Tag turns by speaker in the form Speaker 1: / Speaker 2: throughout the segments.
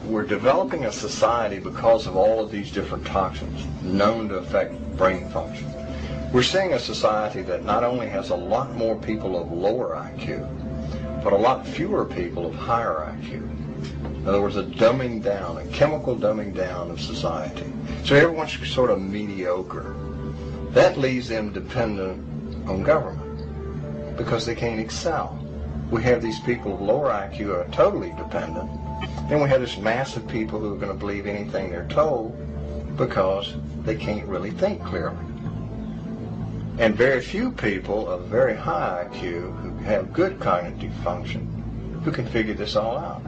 Speaker 1: we're developing a society because of all of these different toxins known to affect brain function. We're seeing a society that not only has a lot more people of lower IQ, but a lot fewer people of higher IQ. In other words, a dumbing down, a chemical dumbing down of society. So everyone's sort of mediocre. That leaves them dependent on government because they can't excel. We have these people of lower IQ who are totally dependent. Then we have this mass of people who are going to believe anything they're told because they can't really think clearly. And very few people of very high IQ who have good cognitive function who can figure this all out.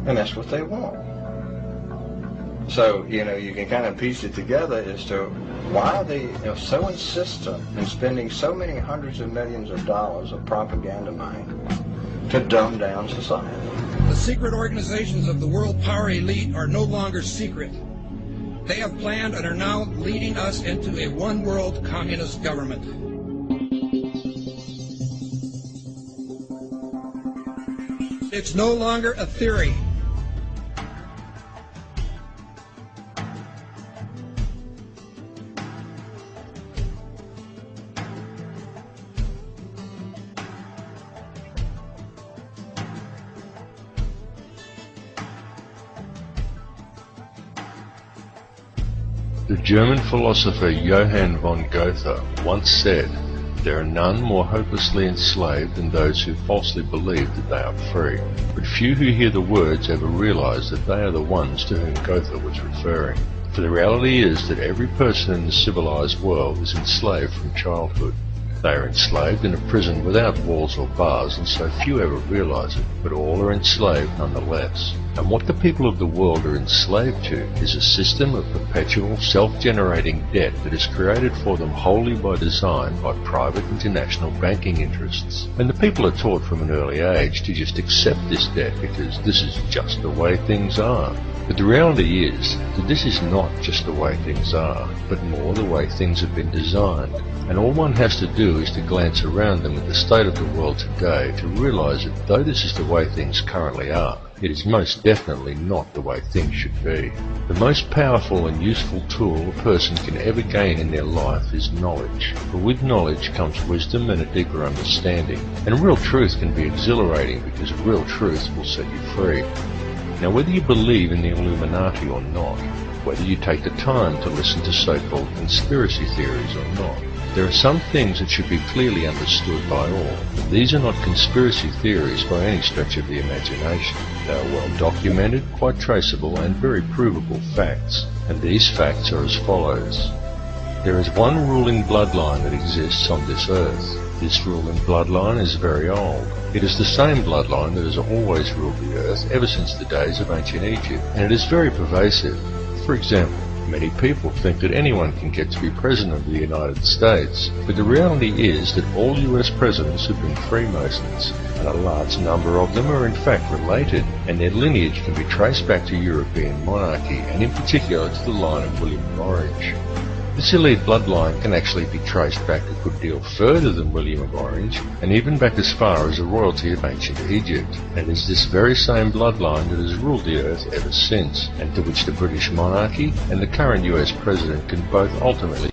Speaker 1: And that's what they want. So, you can kind of piece it together as to why they are so insistent in spending so many hundreds of millions of dollars of propaganda money to dumb down society.
Speaker 2: The secret organizations of the world power elite are no longer secret. They have planned and are now leading us into a one-world communist government. It's no longer a theory.
Speaker 3: The German philosopher Johann von Goethe once said, "There are none more hopelessly enslaved than those who falsely believe that they are free." But few who hear the words ever realize that they are the ones to whom Goethe was referring. For the reality is that every person in the civilized world is enslaved from childhood. They are enslaved in a prison without walls or bars, and so few ever realize it, but all are enslaved nonetheless. And what the people of the world are enslaved to is a system of perpetual self-generating debt that is created for them wholly by design by private international banking interests. And the people are taught from an early age to just accept this debt because this is just the way things are. But the reality is that this is not just the way things are, but more the way things have been designed. And all one has to do is to glance around them at the state of the world today to realize that though this is the way things currently are, it is most definitely not the way things should be. The most powerful and useful tool a person can ever gain in their life is knowledge. For with knowledge comes wisdom and a deeper understanding. And real truth can be exhilarating because real truth will set you free. Now, whether you believe in the Illuminati or not, whether you take the time to listen to so-called conspiracy theories or not, there are some things that should be clearly understood by all. These are not conspiracy theories by any stretch of the imagination. They are well documented, quite traceable, and very provable facts. And these facts are as follows. There is one ruling bloodline that exists on this earth. This ruling bloodline is very old. It is the same bloodline that has always ruled the earth ever since the days of ancient Egypt, and it is very pervasive. For example, many people think that anyone can get to be President of the United States, but the reality is that all US presidents have been Freemasons, and a large number of them are in fact related, and their lineage can be traced back to European monarchy, and in particular to the line of William of Orange. This elite bloodline can actually be traced back a good deal further than William of Orange, and even back as far as the royalty of ancient Egypt. And it is this very same bloodline that has ruled the earth ever since, and to which the British monarchy and the current US president can both ultimately